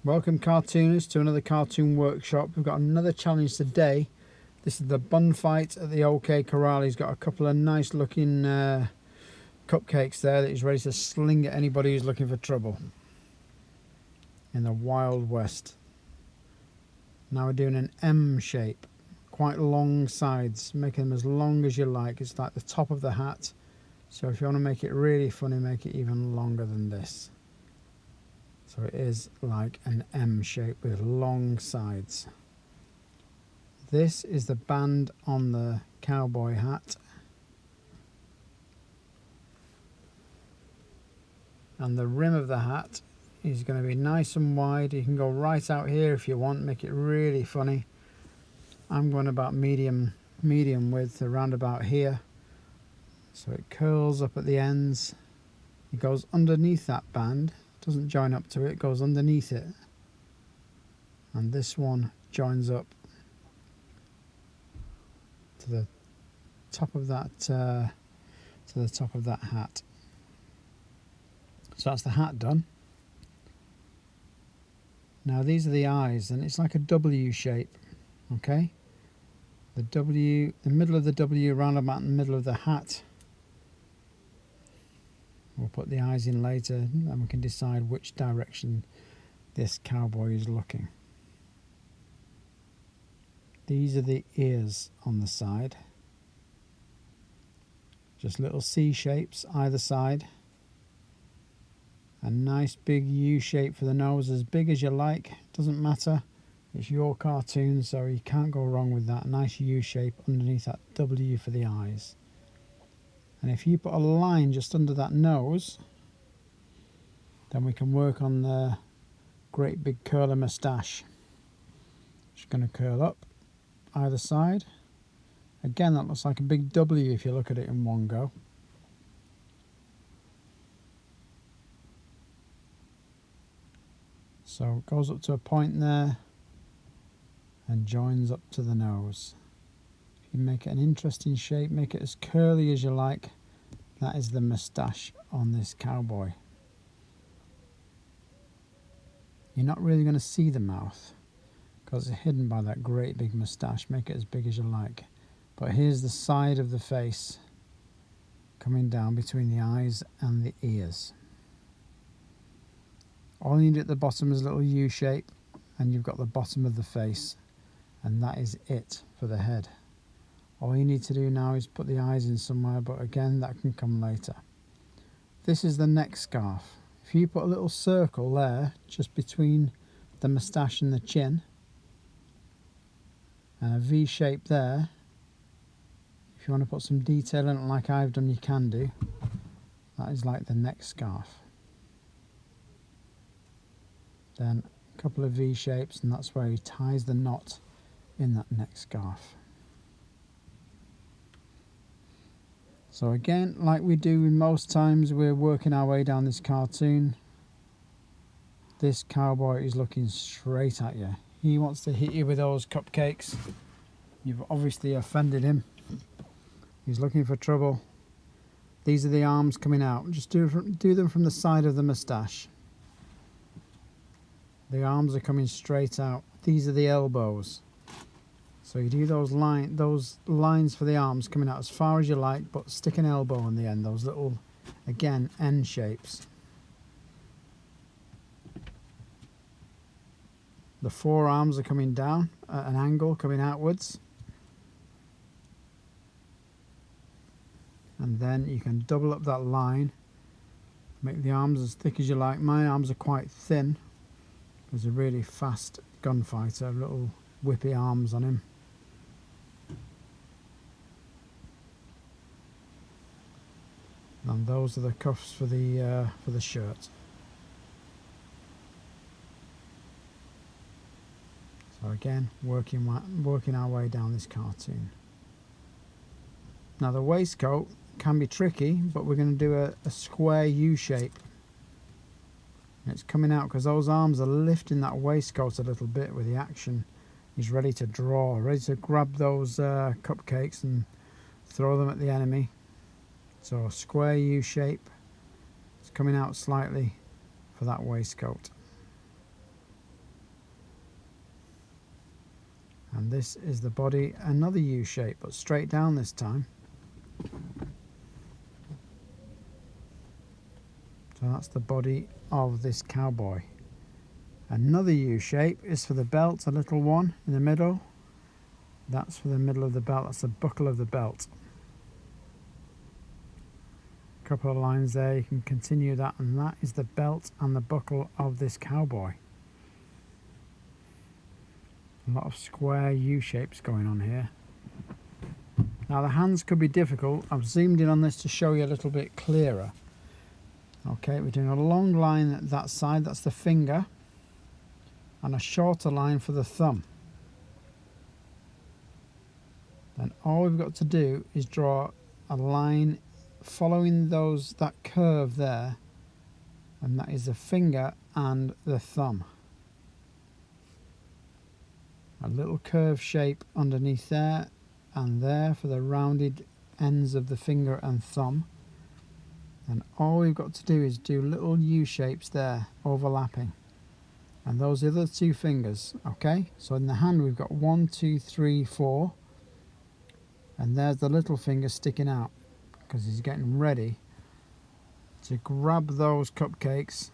Welcome cartoonists to another cartoon workshop. We've got another challenge today. This is the bun fight at the OK Corral. He's got a couple of nice looking cupcakes there that he's ready to sling at anybody who's looking for trouble in the Wild West. Now we're doing an M shape, quite long sides, making them as long as you like. It's like the top of the hat, so if you want to make it really funny, make it even longer than this. So it is like an M shape with long sides. This is the band on the cowboy hat. And the rim of the hat is going to be nice and wide. You can go right out here if you want, make it really funny. I'm going about medium width around about here. So it curls up at the ends. It goes underneath that band. Doesn't join up to it, it goes underneath it, and this one joins up to the top of that hat. So that's the hat done. Now these are the eyes, and it's like a W shape. Okay, the W, the middle of the W round about in the middle of the hat. We'll put the eyes in later and we can decide which direction this cowboy is looking. These are the ears on the side. Just little C shapes either side. A nice big U shape for the nose, as big as you like. Doesn't matter. It's your cartoon, so you can't go wrong with that. Nice U shape underneath that W for the eyes. And if you put a line just under that nose, then we can work on the great big curler moustache. Just going to curl up either side. Again, that looks like a big W if you look at it in one go. So it goes up to a point there and joins up to the nose. You make it an interesting shape, make it as curly as you like. That is the moustache on this cowboy. You're not really going to see the mouth because it's hidden by that great big moustache. Make it as big as you like. But here's the side of the face coming down between the eyes and the ears. All you need at the bottom is a little U shape, and you've got the bottom of the face, and that is it for the head. All you need to do now is put the eyes in somewhere, but again, that can come later. This is the neck scarf. If you put a little circle there, just between the moustache and the chin, and a V shape there, if you want to put some detail in it like I've done, you can do. That is like the neck scarf. Then a couple of V shapes, and that's where he ties the knot in that neck scarf. So again, like we do with most times, we're working our way down this cartoon. This cowboy is looking straight at you. He wants to hit you with those cupcakes. You've obviously offended him. He's looking for trouble. These are the arms coming out. Just do them from the side of the moustache. The arms are coming straight out. These are the elbows. So you do those lines for the arms coming out as far as you like, but stick an elbow on the end, those little, again, N shapes. The forearms are coming down at an angle, coming outwards. And then you can double up that line, make the arms as thick as you like. My arms are quite thin. He's a really fast gunfighter, little whippy arms on him. And those are the cuffs for the shirt. So again, working our way down this cartoon. Now the waistcoat can be tricky, but we're going to do a square U shape. And it's coming out because those arms are lifting that waistcoat a little bit with the action. He's ready to draw, ready to grab those cupcakes and throw them at the enemy. So a square U shape. It's coming out slightly for that waistcoat. And this is the body, another U shape, but straight down this time. So that's the body of this cowboy. Another U shape is for the belt, a little one in the middle. That's for the middle of the belt, that's the buckle of the belt. A couple of lines there, you can continue that, and that is the belt and the buckle of this cowboy. A lot of square U shapes going on here. Now the hands could be difficult. I've zoomed in on this to show you a little bit clearer. Okay, we're doing a long line at that side, that's the finger, and a shorter line for the thumb. Then all we've got to do is draw a line following that curve there, and that is the finger and the thumb. A little curve shape underneath there and there for the rounded ends of the finger and thumb. And all we've got to do is do little U shapes there, overlapping. And those are the two fingers, okay? So in the hand we've got 1, 2, 3, 4. And there's the little finger sticking out, because he's getting ready to grab those cupcakes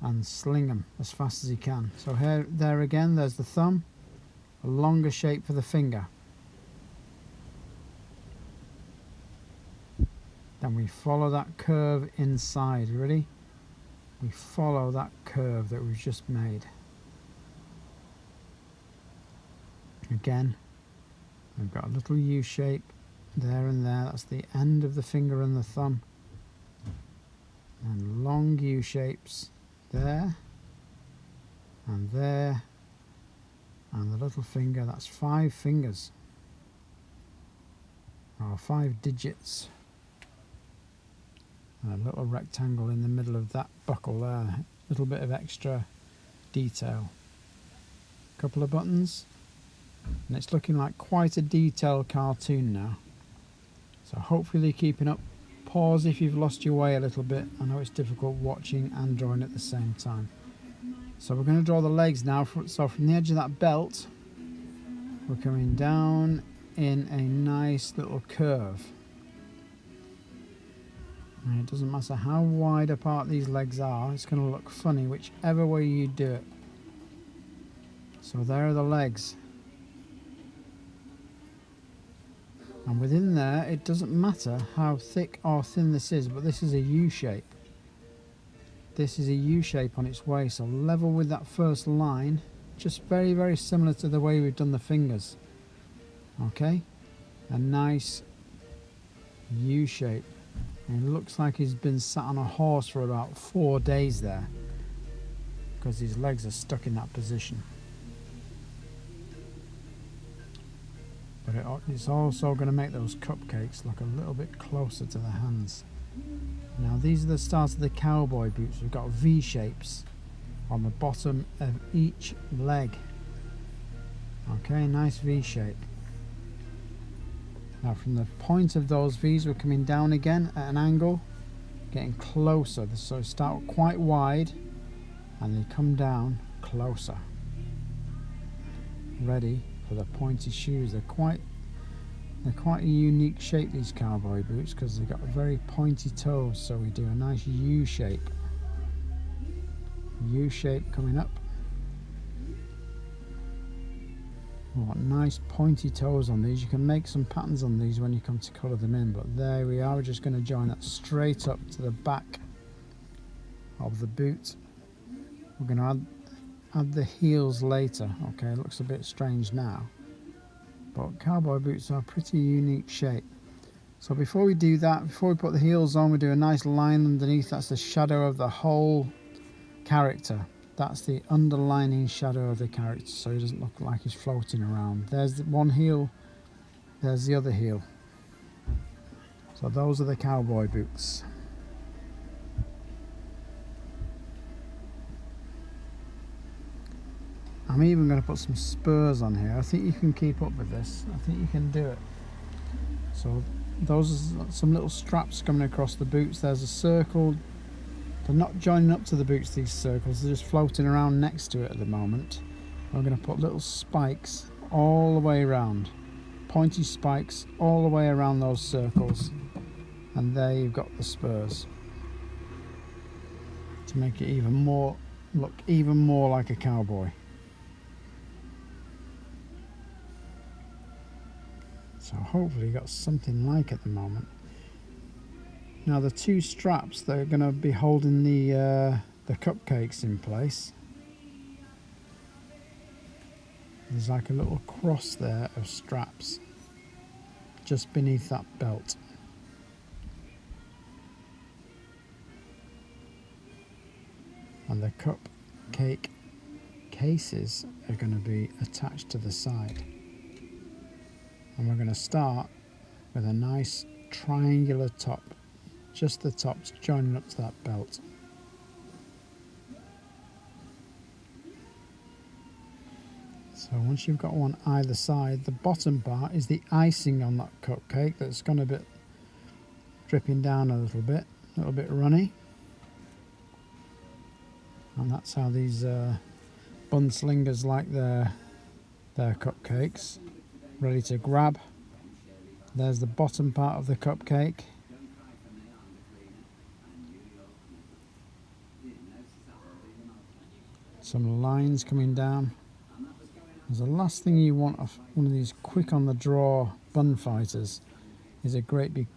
and sling them as fast as he can. So there again, there's the thumb, a longer shape for the finger. Then we follow that curve inside, ready? We follow that curve that we've just made. Again, we've got a little U shape there and there, that's the end of the finger and the thumb. And long U shapes there, and there, and the little finger, that's 5 fingers, or 5 digits. And a little rectangle in the middle of that buckle there, a little bit of extra detail. A couple of buttons, and it's looking like quite a detailed cartoon now. So hopefully you're keeping up. Pause if you've lost your way a little bit. I know it's difficult watching and drawing at the same time. So we're going to draw the legs now. So from the edge of that belt, we're coming down in a nice little curve. And it doesn't matter how wide apart these legs are, it's going to look funny whichever way you do it. So there are the legs. And within there, it doesn't matter how thick or thin this is, but this is a U shape. This is a U shape on its way, so level with that first line, just very, very similar to the way we've done the fingers. Okay? A nice U shape. And it looks like he's been sat on a horse for about 4 days there, because his legs are stuck in that position. But it's also going to make those cupcakes look a little bit closer to the hands. Now these are the start of the cowboy boots. We've got V shapes on the bottom of each leg. Okay, nice V shape. Now from the point of those V's, we're coming down again at an angle, getting closer. So start quite wide and they come down closer. Ready for the pointy shoes. They're quite a unique shape, these cowboy boots, because they've got very pointy toes. So we do a nice U shape. U shape coming up. We want nice pointy toes on these. You can make some patterns on these when you come to colour them in, but there we are. We're just going to join that straight up to the back of the boot. We're going to add the heels later. Okay, it looks a bit strange now, but cowboy boots are a pretty unique shape. So before we do that, before we put the heels on, we do a nice line underneath. That's the shadow of the whole character. That's the underlining shadow of the character, so he doesn't look like he's floating around. There's the one heel, there's the other heel. So those are the cowboy boots. I'm even going to put some spurs on here. I think you can keep up with this. I think you can do it. So those are some little straps coming across the boots. There's a circle. They're not joining up to the boots, these circles. They're just floating around next to it at the moment. We're going to put little spikes all the way around, pointy spikes all the way around those circles, and there you've got the spurs to make it look even more like a cowboy. So hopefully you got something like at the moment. Now the two straps that are going to be holding the cupcakes in place, there's like a little cross there of straps just beneath that belt. And the cupcake cases are going to be attached to the side. And we're going to start with a nice triangular top, just the tops joining up to that belt. So once you've got one either side, the bottom part is the icing on that cupcake that's gone a bit dripping down a little bit runny. And that's how these bun slingers like their cupcakes. Ready to grab. There's the bottom part of the cupcake. Some lines coming down. The last thing you want of one of these quick on the draw bun fighters is a great big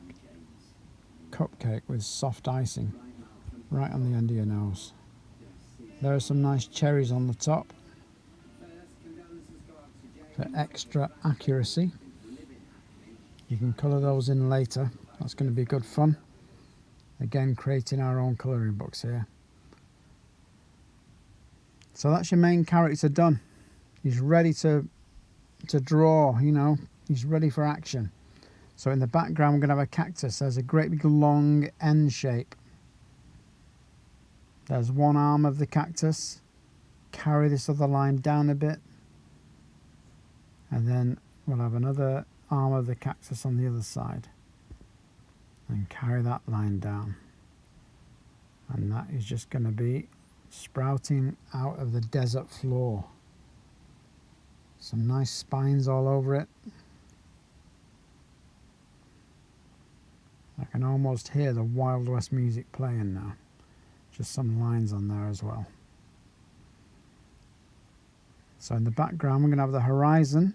cupcake with soft icing right on the end of your nose. There are some nice cherries on the top for extra accuracy. You can colour those in later. That's going to be good fun. Again, creating our own colouring books here. So that's your main character done. He's ready to draw, you know, he's ready for action. So in the background we're going to have a cactus. There's a great big long N shape. There's one arm of the cactus. Carry this other line down a bit. And then we'll have another arm of the cactus on the other side. And carry that line down. And that is just going to be sprouting out of the desert floor. Some nice spines all over it. I can almost hear the Wild West music playing now. Just some lines on there as well. So in the background we're going to have the horizon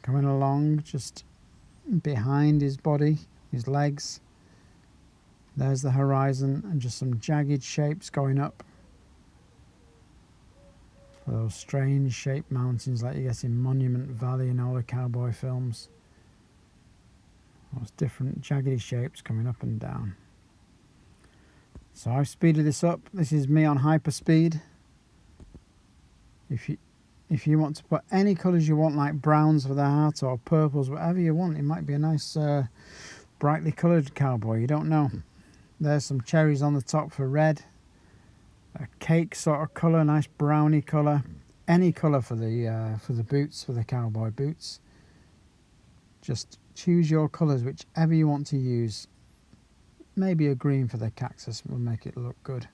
coming along just behind his body, his legs. There's the horizon and just some jagged shapes going up. Those strange shaped mountains like you get in Monument Valley in all the cowboy films. Those different jaggedy shapes coming up and down. So I've speeded this up. This is me on hyperspeed. If you want to put any colours you want, like browns for the hat or purples, whatever you want, it might be a nice brightly coloured cowboy, you don't know. There's some cherries on the top for red. A cake sort of colour, nice browny colour. Any colour for the boots, for the cowboy boots. Just choose your colours, whichever you want to use. Maybe a green for the cactus will make it look good.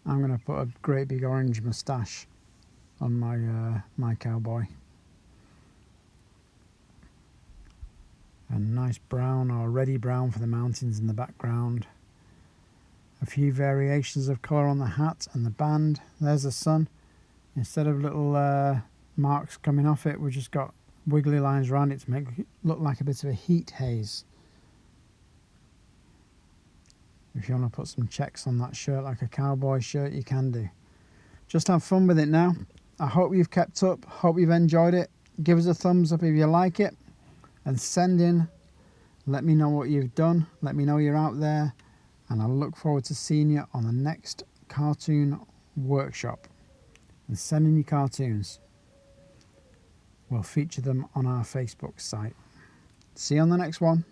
I'm going to put a great big orange moustache on my cowboy. A nice brown or reddy brown for the mountains in the background. A few variations of colour on the hat and the band. There's the sun. Instead of little marks coming off it, we've just got wiggly lines around it to make it look like a bit of a heat haze. If you want to put some checks on that shirt like a cowboy shirt, you can do. Just have fun with it now. I hope you've kept up. Hope you've enjoyed it. Give us a thumbs up if you like it. And send in. Let me know what you've done. Let me know you're out there. And I look forward to seeing you on the next cartoon workshop. And send in your cartoons. We'll feature them on our Facebook site. See you on the next one.